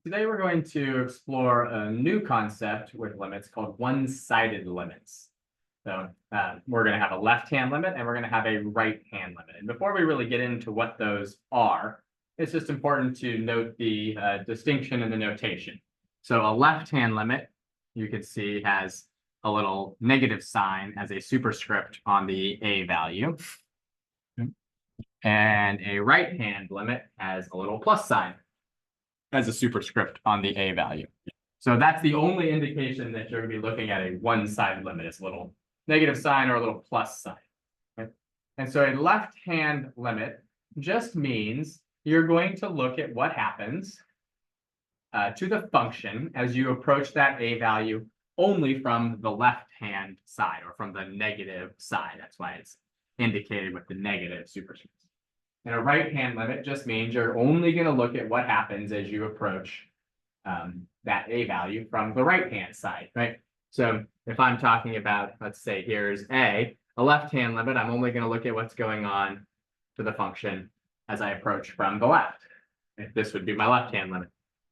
Today we're going to explore a new concept with limits called one-sided limits. So we're going to have a left-hand limit and we're going to have a right-hand limit. And before we really get into what those are, it's just important to note the distinction in the notation. So a left-hand limit, you could see, has a little negative sign as a superscript on the a value. And a right-hand limit has a little plus sign as a superscript on the a value. So that's the only indication that you're going to be looking at a one-sided limit. It's a little negative sign or a little plus sign. Okay? And so a left-hand limit just means you're going to look at what happens to the function as you approach that a value only from the left-hand side or from the negative side. That's why it's indicated with the negative superscript. And a right-hand limit just means you're only going to look at what happens as you approach that a value from the right-hand side, right? So if I'm talking about, let's say here's a left-hand limit, I'm only going to look at what's going on to the function as I approach from the left. This would be my left-hand limit.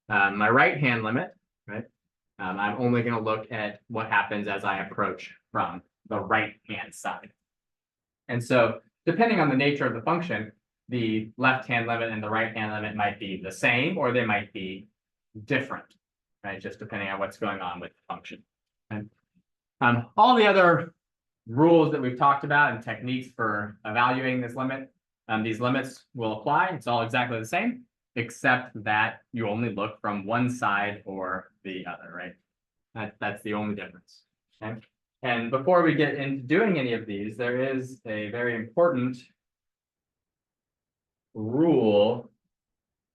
My right-hand limit, right? I'm only going to look at what happens as I approach from the right-hand side. And so depending on the nature of the function, the left-hand limit and the right-hand limit might be the same, or they might be different, right? Just depending on what's going on with the function. And all the other rules that we've talked about and techniques for evaluating this limit, these limits will apply. It's all exactly the same, except that you only look from one side or the other, right? That's the only difference. Okay? And before we get into doing any of these, there is a very important rule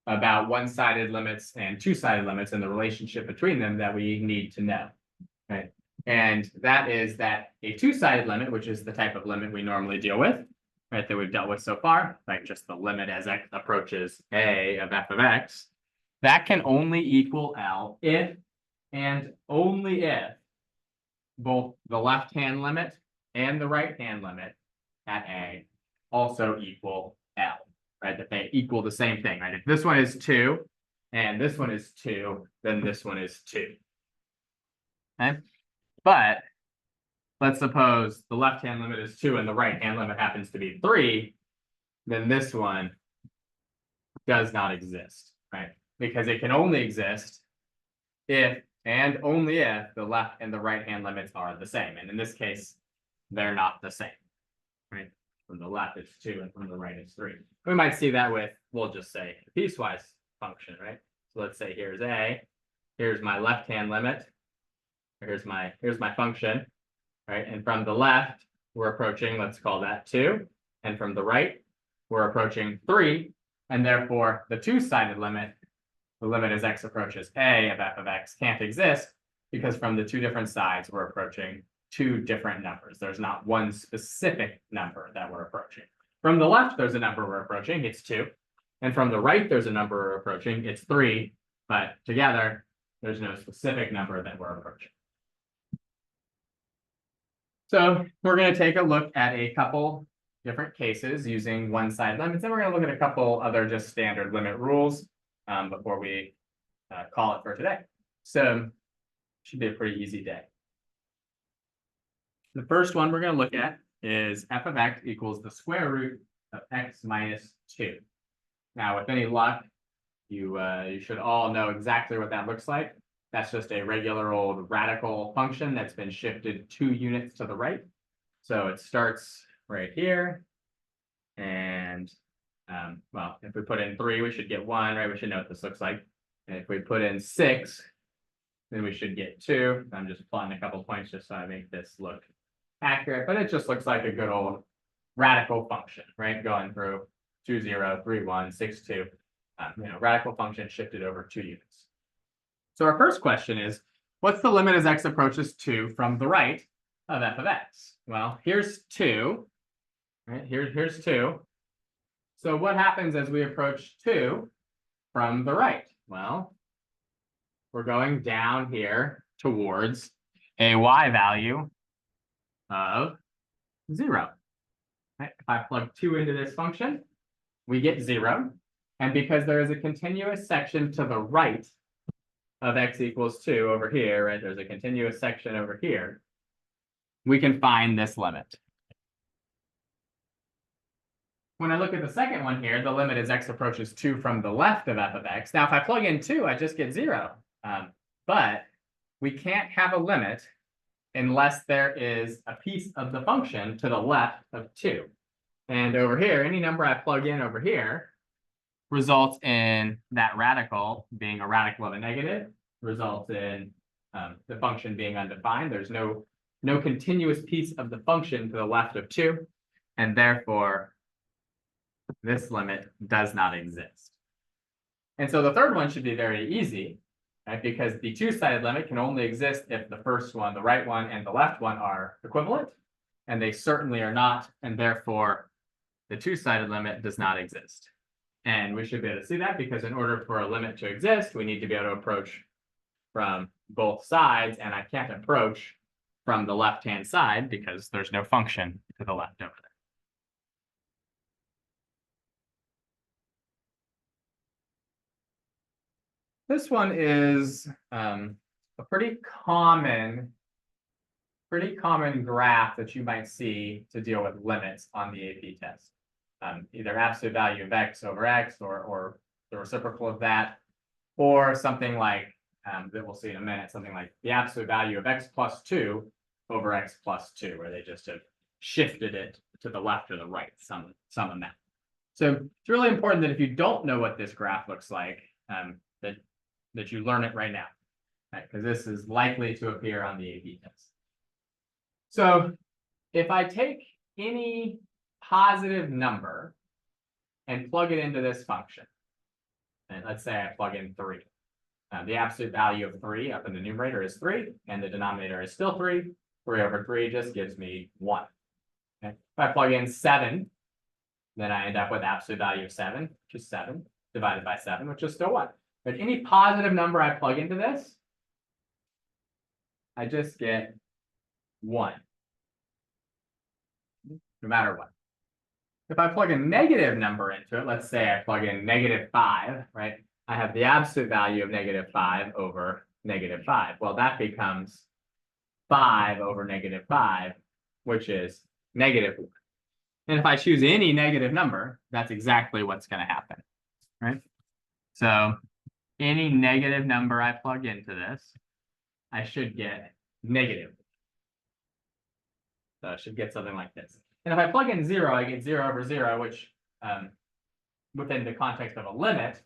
about one-sided limits and two-sided limits and the relationship between them that we need to know, right? And that is that a two-sided limit, which is the type of limit we normally deal with, right, that we've dealt with so far, like just the limit as x approaches a of f of x, that can only equal L if and only if both the left-hand limit and the right-hand limit at a also equal L. Right, that they equal the same thing, right? If this one is 2 and this one is 2, then this one is 2. Okay, but let's suppose the left-hand limit is 2 and the right-hand limit happens to be 3, then this one does not exist, right? Because it can only exist if and only if the left and the right-hand limits are the same. And in this case, they're not the same, right? From the left it's 2 and from the right it's 3. We might see that with, we'll just say a piecewise function, right? So let's say here's a, here's my left-hand limit, here's my function, right? And from the left, we're approaching, let's call that 2. And from the right, we're approaching 3. And therefore, the two-sided limit, the limit as x approaches a of f of x, can't exist because from the two different sides, we're approaching two different numbers. There's not one specific number that we're approaching. From the left, there's a number we're approaching, it's 2. And from the right, there's a number we're approaching, it's 3. But together, there's no specific number that we're approaching. So we're going to take a look at a couple different cases using one-sided limits, and we're going to look at a couple other just standard limit rules before we call it for today. So should be a pretty easy day. The first one we're going to look at is f of x equals the square root of x minus 2. Now, with any luck, you should all know exactly what that looks like. That's just a regular old radical function that's been shifted 2 units to the right. So it starts right here. And, well, if we put in 3, we should get 1, right? We should know what this looks like. And if we put in 6, then we should get 2. I'm just plotting a couple points just so I make this look accurate, but it just looks like a good old radical function, right? Going through 2, 0, 3, 1, 6, 2, radical function shifted over 2 units. So our first question is, what's the limit as x approaches 2 from the right of f of x? Well, here's 2, right? Here's 2. So what happens as we approach 2 from the right? Well, we're going down here towards a y value of 0. Right? If I plug 2 into this function, we get 0. And because there is a continuous section to the right of x equals 2 over here, right? There's a continuous section over here. We can find this limit. When I look at the second one here, the limit is x approaches 2 from the left of f of x. Now, if I plug in 2, I just get 0. But we can't have a limit unless there is a piece of the function to the left of 2. And over here, any number I plug in over here results in that radical being a radical of a negative, results in the function being undefined. There's no continuous piece of the function to the left of 2, and therefore this limit does not exist. And so the third one should be very easy, right? Because the two-sided limit can only exist if the first one, the right one, and the left one are equivalent, and they certainly are not, and therefore the two-sided limit does not exist. And we should be able to see that because in order for a limit to exist, we need to be able to approach from both sides, and I can't approach from the left-hand side because there's no function to the left over there. This one is a pretty common graph that you might see to deal with limits on the AP test. Either absolute value of x over x or the reciprocal of that, or something like that we'll see in a minute, something like the absolute value of x plus 2 over x plus 2, where they just have shifted it to the left or the right, some amount. So it's really important that if you don't know what this graph looks like, that you learn it right now, right? Because this is likely to appear on the AP test. So if I take any positive number and plug it into this function, and let's say I plug in 3. The absolute value of 3 up in the numerator is 3, and the denominator is still 3. 3 over 3 just gives me 1. Okay? If I plug in 7, then I end up with absolute value of 7, which is 7, divided by 7, which is still 1. But any positive number I plug into this, I just get 1, no matter what. If I plug a negative number into it, let's say I plug in -5, right? I have the absolute value of -5 over -5. Well, that becomes 5 over -5, which is -1. And if I choose any negative number, that's exactly what's going to happen, right? So any negative number I plug into this, I should get negative. So I should get something like this. And if I plug in 0, I get 0 over 0, which within the context of a limit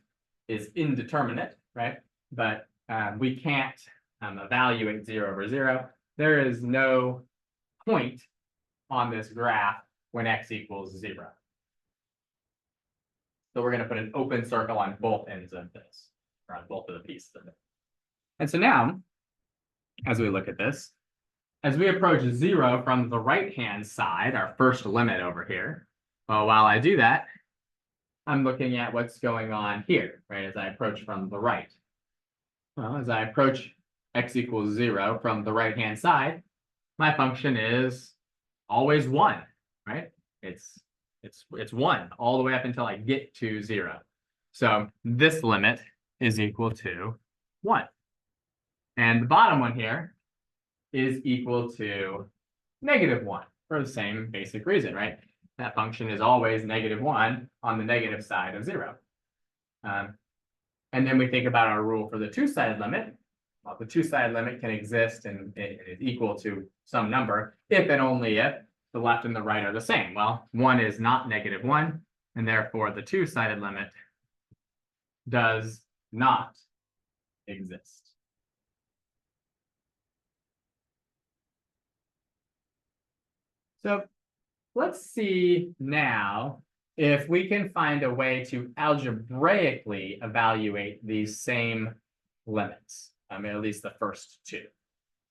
is indeterminate, right? But we can't evaluate 0 over 0. There is no point on this graph when x equals 0. So we're going to put an open circle on both ends of this, or on both of the pieces of it. And so now, as we look at this, as we approach 0 from the right-hand side, our first limit over here, well, while I do that, I'm looking at what's going on here, right, as I approach from the right. Well, as I approach x equals 0 from the right-hand side, my function is always 1, right? It's 1 all the way up until I get to 0. So this limit is equal to 1. And the bottom one here is equal to -1 for the same basic reason, right? That function is always -1 on the negative side of 0. And then we think about our rule for the two-sided limit. Well, the two-sided limit can exist and it is equal to some number if and only if the left and the right are the same. Well, 1 is not -1, and therefore the two-sided limit does not exist. So let's see now if we can find a way to algebraically evaluate these same limits. I mean, at least the first two,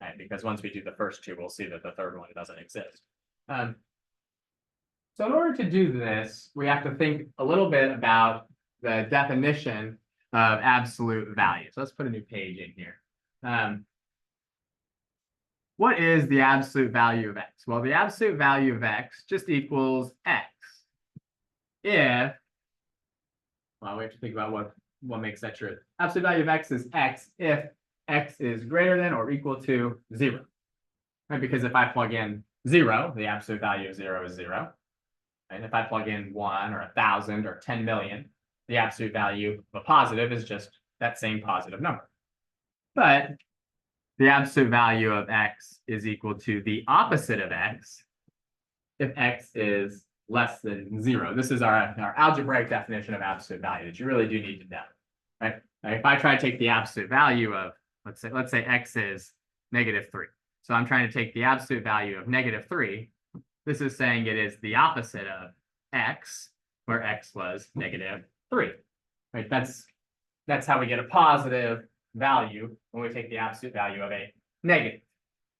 right? Because once we do the first two, we'll see that the third one doesn't exist. So in order to do this, we have to think a little bit about the definition of absolute value. So let's put a new page in here. What is the absolute value of x? Well, the absolute value of x just equals x if well, we have to think about what makes that true. Absolute value of x is x if x is greater than or equal to 0. Right? Because if I plug in 0, the absolute value of 0 is 0. And if I plug in 1 or 1,000 or 10 million, the absolute value of a positive is just that same positive number. But the absolute value of x is equal to the opposite of x if x is less than 0. This is our algebraic definition of absolute value that you really do need to know. Right? Now, if I try to take the absolute value of, let's say x is -3. So I'm trying to take the absolute value of -3. This is saying it is the opposite of x, where x was -3. Right? That's how we get a positive value when we take the absolute value of a negative.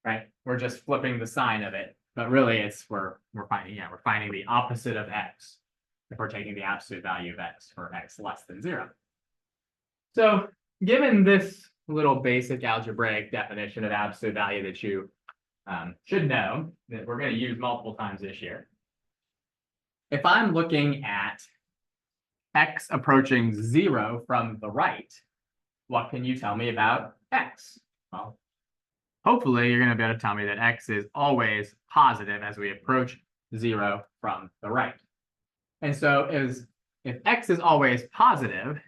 Right? We're just flipping the sign of it, but really we're finding the opposite of x if we're taking the absolute value of x for x less than 0. So given this little basic algebraic definition of absolute value that you should know, that we're going to use multiple times this year. If I'm looking at x approaching 0 from the right, what can you tell me about x? Well, hopefully you're going to be able to tell me that x is always positive as we approach 0 from the right. And so if x is always positive,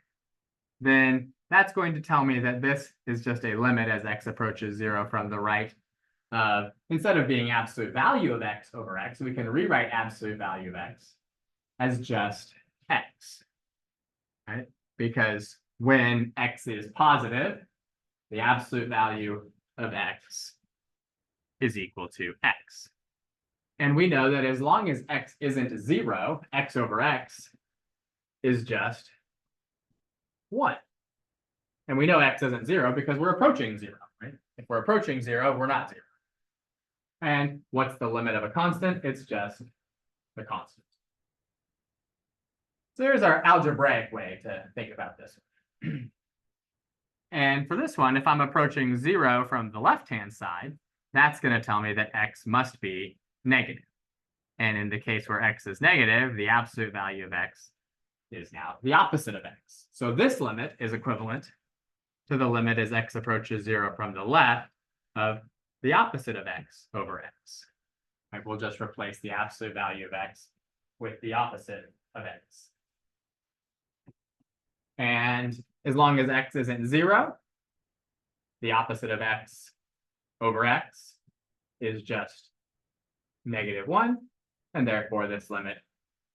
then that's going to tell me that this is just a limit as x approaches 0 from the right. Instead of being absolute value of x over x, we can rewrite absolute value of x as just x, right? Because when x is positive, the absolute value of x is equal to x. And we know that as long as x isn't 0, x over x is just 1. And we know x isn't 0 because we're approaching 0, right? If we're approaching 0, we're not 0. And what's the limit of a constant? It's just the constant. So there's our algebraic way to think about this. And for this one, if I'm approaching 0 from the left-hand side, that's going to tell me that x must be negative. And in the case where x is negative, the absolute value of x is now the opposite of x. So this limit is equivalent to the limit as x approaches 0 from the left of the opposite of x over x. Right, we'll just replace the absolute value of x with the opposite of x. And as long as x isn't 0, the opposite of x over x is just -1. And therefore, this limit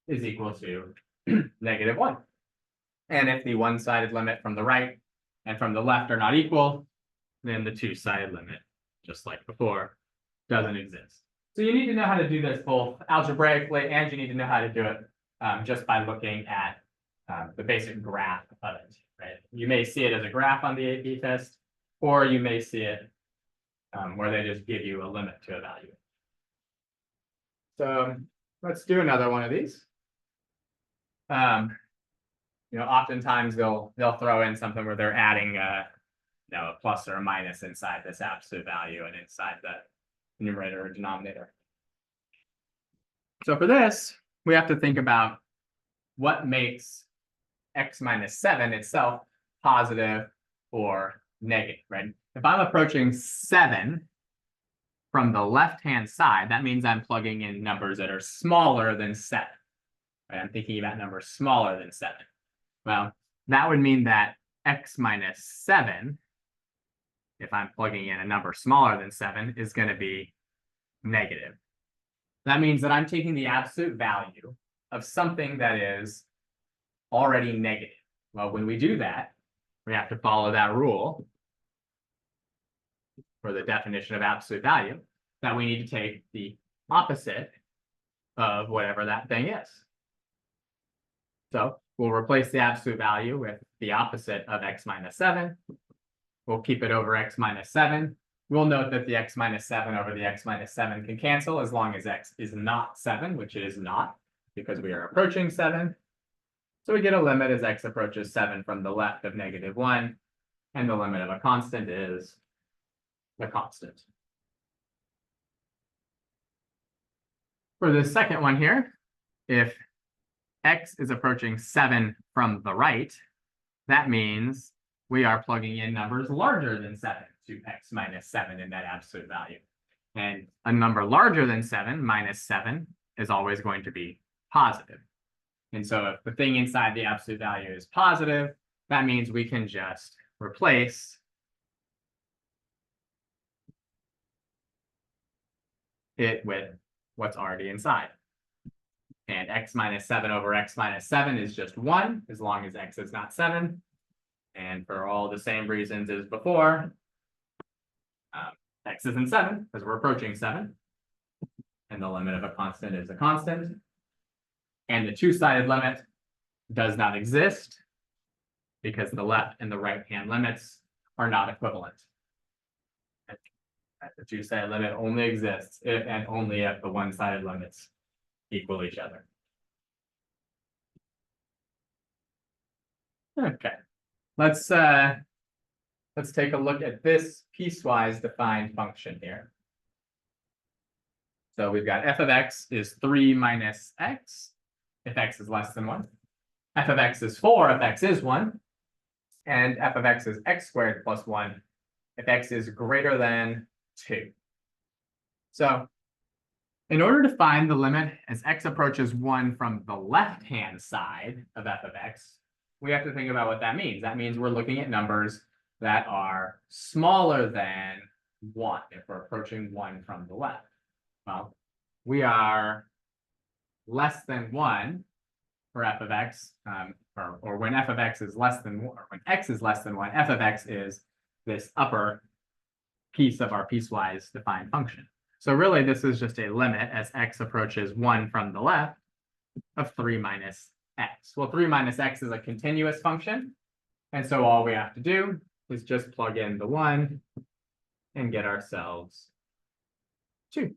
is equal to -1. And if the one-sided limit from the right and from the left are not equal, then the two-sided limit, just like before, doesn't exist. So you need to know how to do this both algebraically, and you need to know how to do it just by looking at the basic graph of it. Right? You may see it as a graph on the AP test, or you may see it where they just give you a limit to evaluate. So let's do another one of these. Oftentimes they'll throw in something where they're adding a plus or a minus inside this absolute value and inside the numerator or denominator. So for this, we have to think about what makes x minus 7 itself positive or negative, right? If I'm approaching 7 from the left-hand side, that means I'm plugging in numbers that are smaller than 7. Right? I'm thinking about numbers smaller than 7. Well, that would mean that x minus 7, if I'm plugging in a number smaller than 7, is going to be negative. That means that I'm taking the absolute value of something that is already negative. Well, when we do that, we have to follow that rule for the definition of absolute value, that we need to take the opposite of whatever that thing is. So we'll replace the absolute value with the opposite of x minus 7. We'll keep it over x minus 7. We'll note that the x minus 7 over the x minus 7 can cancel as long as x is not 7, which it is not, because we are approaching 7. So we get a limit as x approaches 7 from the left of -1, and the limit of a constant is the constant. For the second one here, if x is approaching 7 from the right, that means we are plugging in numbers larger than 7 to x minus 7 in that absolute value. And a number larger than 7 minus 7 is always going to be positive. And so if the thing inside the absolute value is positive, that means we can just replace it with what's already inside. And x minus 7 over x minus 7 is just 1, as long as x is not 7. And for all the same reasons as before, x isn't 7, because we're approaching 7. And the limit of a constant is a constant. And the two-sided limit does not exist, because the left and the right-hand limits are not equivalent. The two-sided limit only exists if and only if the one-sided limits equal each other. Okay, let's take a look at this piecewise defined function here. So we've got f of x is 3 minus x if x is less than 1. F of x is 4 if x is 1. And f of x is x squared plus 1 if x is greater than 2. So in order to find the limit as x approaches 1 from the left-hand side of f of x, we have to think about what that means. That means we're looking at numbers that are smaller than 1 if we're approaching 1 from the left. Well, we are less than 1 for f of x, or when f of x is less than 1, or when x is less than 1, f of x is this upper piece of our piecewise defined function. So really, this is just a limit as x approaches 1 from the left of 3 minus x. Well, 3 minus x is a continuous function. And so all we have to do is just plug in the 1 and get ourselves 2.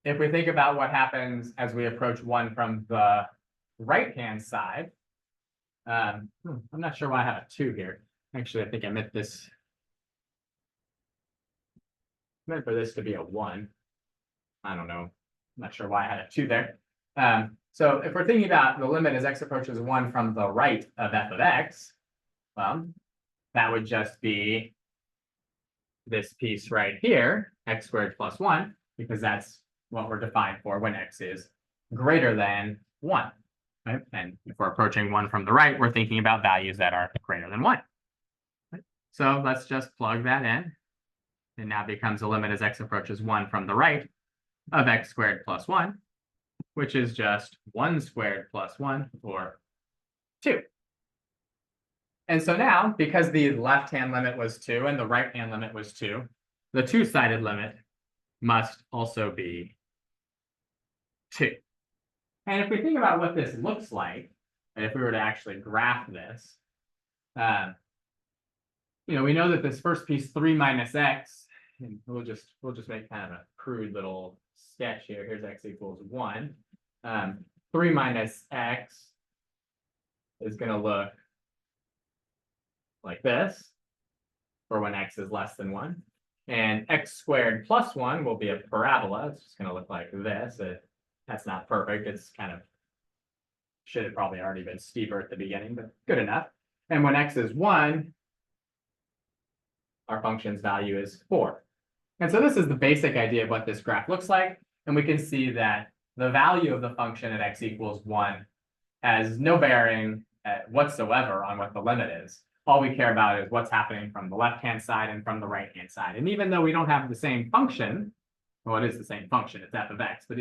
If we think about what happens as we approach 1 from the right-hand side, I'm not sure why I have a 2 here. Actually, I think I meant this. I meant for this to be a 1. I don't know. I'm not sure why I had a 2 there. So if we're thinking about the limit as x approaches 1 from the right of f of x, well, that would just be this piece right here, x squared plus 1, because that's what we're defined for when x is greater than 1. Right? And if we're approaching 1 from the right, we're thinking about values that are greater than 1. Right? So let's just plug that in. It now becomes a limit as x approaches 1 from the right of x squared plus 1, which is just 1 squared plus 1, or 2. And so now, because the left-hand limit was 2 and the right-hand limit was 2, the two-sided limit must also be 2. And if we think about what this looks like, and if we were to actually graph this, we know that this first piece, 3 minus x, and we'll just make kind of a crude little sketch here. Here's x equals 1. 3 minus x is going to look like this for when x is less than 1. And x squared plus 1 will be a parabola. It's just going to look like this. That's not perfect. It's kind of, should have probably already been steeper at the beginning, but good enough. And when x is 1, our function's value is 4. And so this is the basic idea of what this graph looks like. And we can see that the value of the function at x equals 1 has no bearing whatsoever on what the limit is. All we care about is what's happening from the left-hand side and from the right-hand side. And even though we don't have the same function, well, it is the same function, it's f of x, but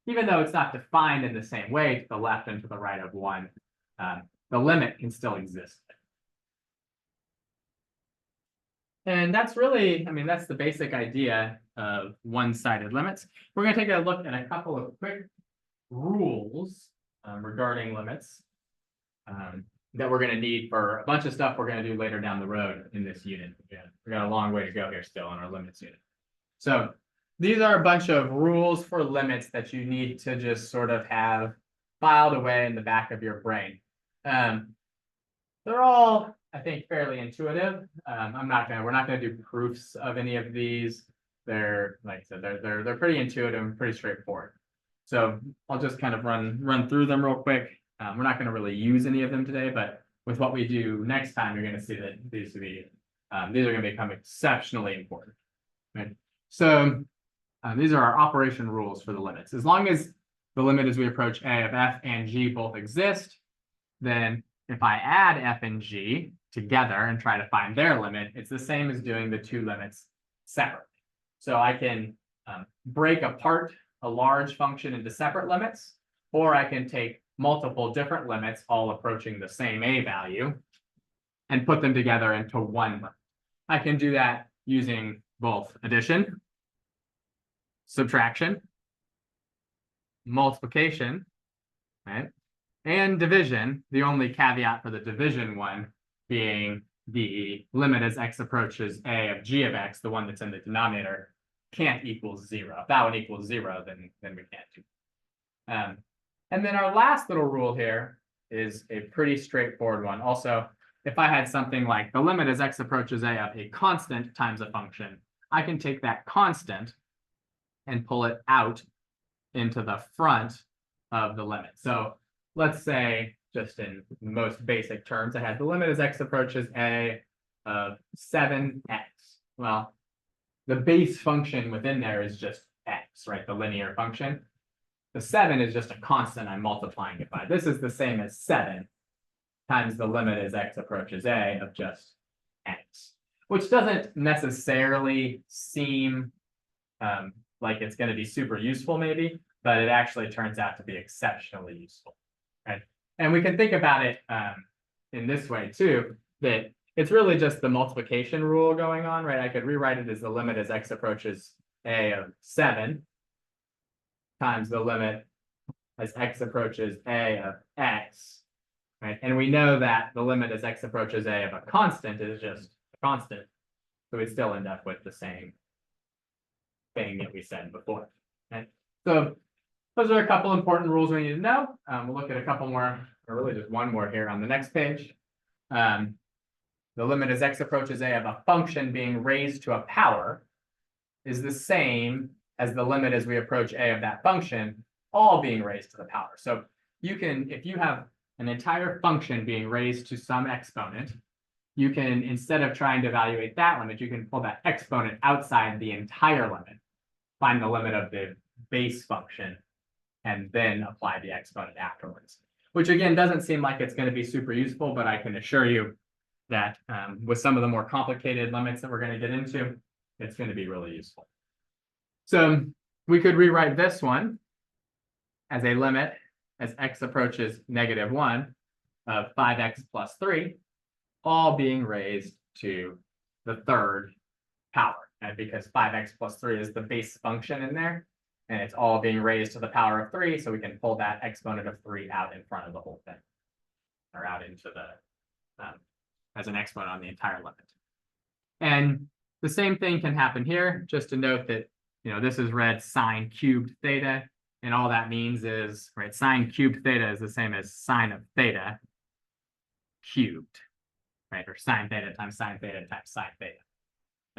even though it's not defined in the same way to the left and to the right of 1, the limit can still exist. And that's really, that's the basic idea of one-sided limits. We're going to take a look at a couple of quick rules regarding limits that we're going to need for a bunch of stuff we're going to do later down the road in this unit. We got a long way to go here still in our limits unit. So these are a bunch of rules for limits that you need to just sort of have filed away in the back of your brain. They're all, I think, fairly intuitive. We're not gonna do proofs of any of these. They're, like I said, they're pretty intuitive and pretty straightforward. So I'll just kind of run through them real quick. We're not going to really use any of them today, but with what we do next time, you're going to see that these are going to become exceptionally important. Right? So these are our operation rules for the limits. As long as the limit as we approach a of f and g both exist, then if I add f and g together and try to find their limit, it's the same as doing the two limits separately. So I can break apart a large function into separate limits, or I can take multiple different limits, all approaching the same a value, and put them together into one limit. I can do that using both addition, subtraction, multiplication, right? And division, the only caveat for the division one being the limit as x approaches a of g of x, the one that's in the denominator, can't equal 0. If that one equals 0, then we can't do it. And then our last little rule here is a pretty straightforward one. Also, if I had something like the limit as x approaches a of a constant times a function, I can take that constant and pull it out into the front of the limit. So let's say, just in most basic terms, I had the limit as x approaches a of 7x. Well, the base function within there is just x, right? The linear function. The 7 is just a constant I'm multiplying it by. This is the same as 7 times the limit as x approaches a of just x, which doesn't necessarily seem like it's going to be super useful maybe, but it actually turns out to be exceptionally useful, right? And we can think about it in this way too, that it's really just the multiplication rule going on, right? I could rewrite it as the limit as x approaches a of 7 times the limit as x approaches a of x, right? And we know that the limit as x approaches a of a constant is just a constant. So we still end up with the same thing that we said before, right? So those are a couple important rules we need to know. We'll look at a couple more, or really just one more here on the next page. The limit as x approaches a of a function being raised to a power is the same as the limit as we approach a of that function, all being raised to the power. So you can, if you have an entire function being raised to some exponent, you can, instead of trying to evaluate that limit, you can pull that exponent outside the entire limit, find the limit of the base function, and then apply the exponent afterwards. Which again, doesn't seem like it's going to be super useful, but I can assure you that with some of the more complicated limits that we're going to get into, it's going to be really useful. So we could rewrite this one as a limit as x approaches -1 of 5x plus 3, all being raised to the third power. And because 5x plus 3 is the base function in there, and it's all being raised to the power of 3, so we can pull that exponent of 3 out in front of the whole thing, or out into the as an exponent on the entire limit. And the same thing can happen here, just to note that, you know, this is read sine cubed theta, and all that means is, right, sine cubed theta is the same as sine of theta cubed, right, or sine theta times sine theta times sine theta.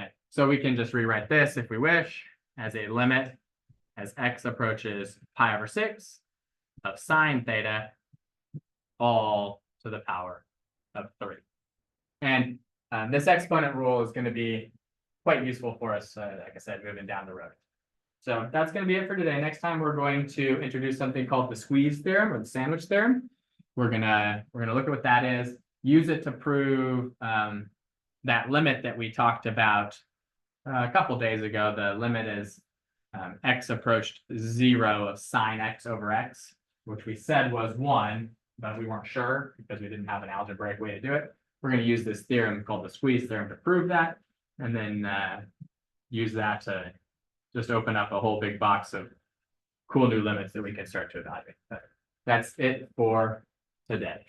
Okay. So we can just rewrite this if we wish as a limit as x approaches pi over 6 of sine theta, all to the power of 3. And this exponent rule is going to be quite useful for us, like I said, moving down the road. So that's going to be it for today. Next time, we're going to introduce something called the squeeze theorem or the sandwich theorem. We're gonna look at what that is, use it to prove that limit that we talked about a couple days ago. The limit is x approached 0 of sine x over x, which we said was 1, but we weren't sure because we didn't have an algebraic way to do it. We're going to use this theorem called the squeeze theorem to prove that, and then use that to just open up a whole big box of cool new limits that we can start to evaluate. But that's it for today.